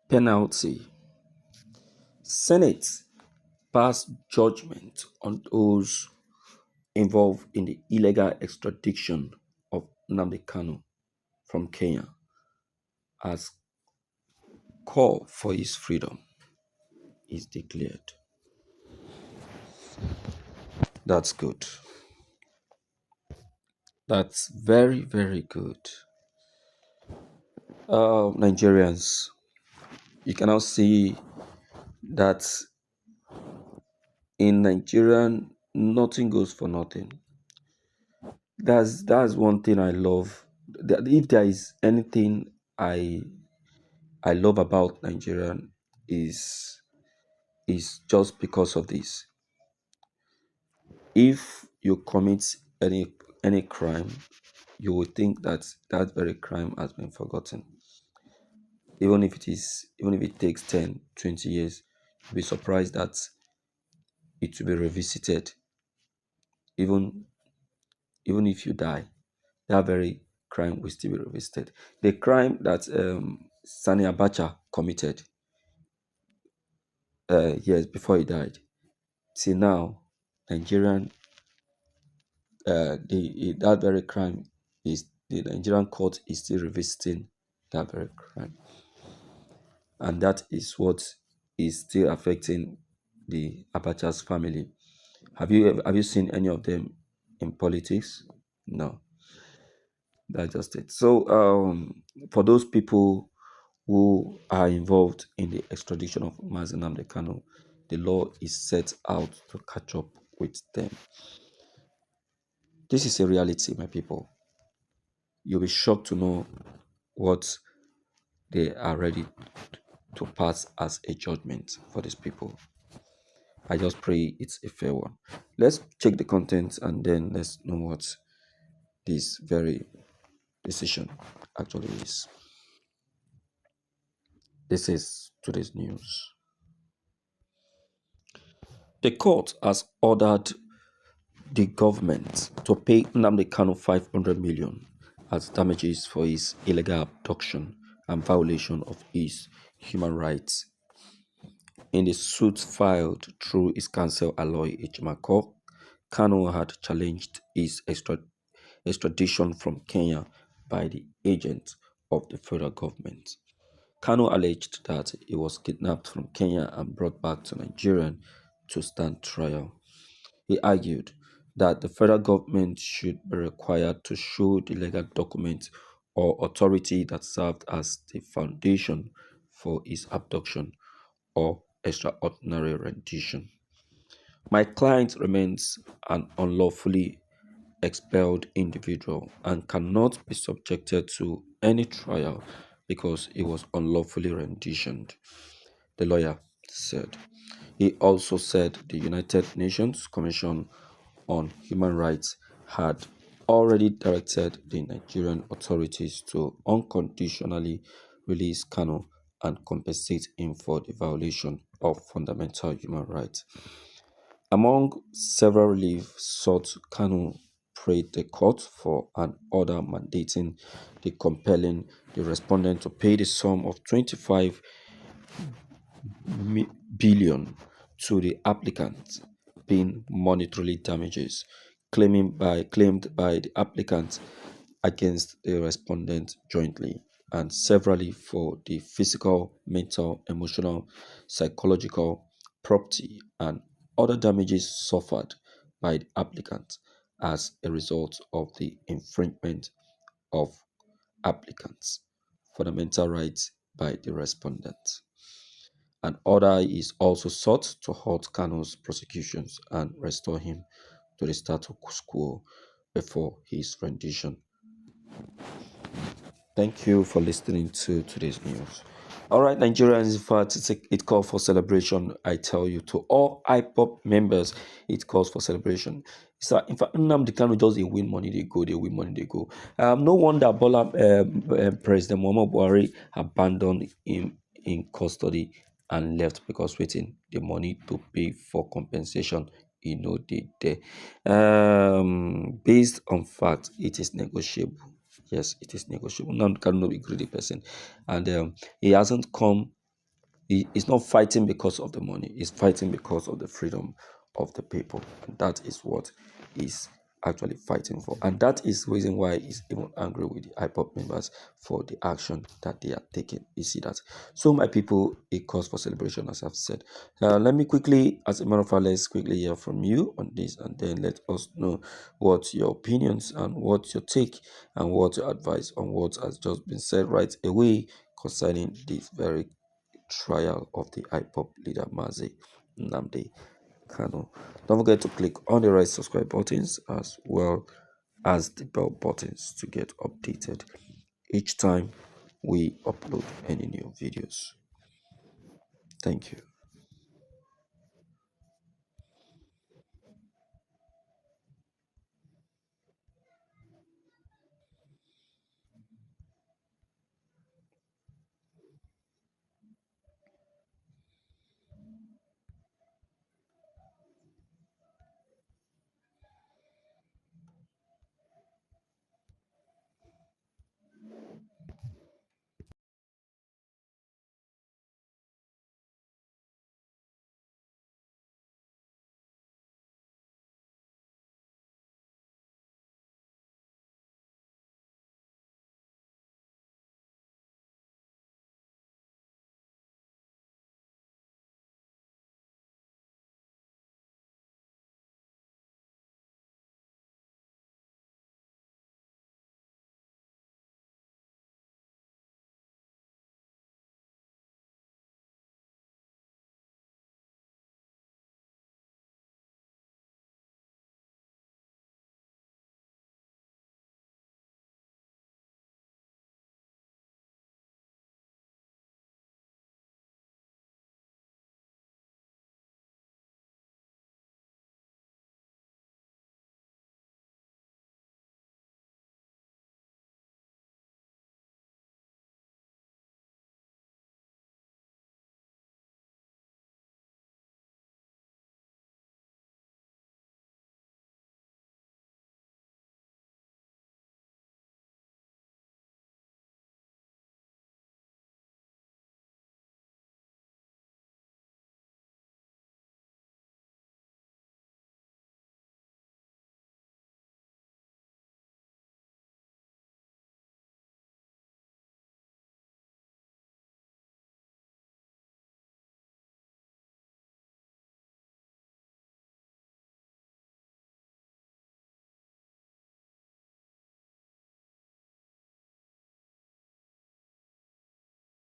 Penalty. Senate passed judgment on those involved in the illegal extradition of Nnamdi Kanu from Kenya as call for his freedom is declared. That's good. That's very, very good. Nigerians, you can now see that in Nigeria, nothing goes for nothing. That's one thing I love. If there is anything I love about Nigeria is is just because of this. If you commit any crime, you will think that that very crime has been forgotten. Even if it takes 10, 20 years, you'll be surprised that it will be revisited. Even even if you die, that very crime will still be revisited. The crime that Sani Abacha committed years before he died, till now, Nigerian that very crime is the Nigerian court is still revisiting that very crime, and that is what is still affecting the Abacha's family. Have you seen any of them in politics? No, that's just it. So for those people who are involved in the extradition of Nnamdi Kanu, the law is set out to catch up with them. This is a reality, my people. You'll be shocked to know what they are ready to pass as a judgment for these people. I just pray it's a fair one. Let's check the content and then let's know what this very decision actually is. This is today's news. The court has ordered the government to pay Nnamdi Kanu 500 million as damages for his illegal abduction and violation of his human rights. In the suit filed through his counsel Aloy Ejimakor, Kanu had challenged his extradition from Kenya by the agent of the federal government. Kanu alleged that he was kidnapped from Kenya and brought back to Nigeria to stand trial. He argued that the federal government should be required to show the legal document or authority that served as the foundation for his abduction or extraordinary rendition. My client remains an unlawfully expelled individual and cannot be subjected to any trial because he was unlawfully renditioned, the lawyer said. He also said the United Nations Commission on Human Rights had already directed the Nigerian authorities to unconditionally release Kanu and compensate him for the violation of fundamental human rights. Among several relief sought, Kanu prayed the court for an order mandating the compelling the respondent to pay the sum of 25 billion to the applicant, being monetary damages claimed by the applicant against the respondent jointly and severally for the physical, mental, emotional, psychological, property, and other damages suffered by the applicant as a result of the infringement of applicants' fundamental rights by the respondent. An order is also sought to halt Kanu's prosecutions and restore him to the status quo before his rendition. Thank you for listening to today's news. All right, Nigerians, in fact, it calls for celebration. I tell you, to all IPOP members, it calls for celebration. So, in fact, Nnamdi Kanu just they win money, they go, they win money, they go. No wonder President Muhammad Buhari abandoned him in custody and left because waiting the money to pay for compensation, they there. Based on fact, it is negotiable. Yes, it is negotiable. Now cannot be greedy person, and he hasn't come He's not fighting because of the money. He's fighting because of the freedom of the people. And that is what he's actually fighting for. And that is the reason why he's even angry with the IPOP members for the action that they are taking. You see that? So, my people, a cause for celebration, as I've said. Let me quickly, as a matter of fact, let's quickly hear from you on this, and then let us know what your opinions and what your take and what your advice on what has just been said right away concerning this very trial of the IPOP leader Mazi Nnamdi Kanu. Don't forget to click on the right subscribe buttons as well as the bell buttons to get updated each time we upload any new videos. Thank you.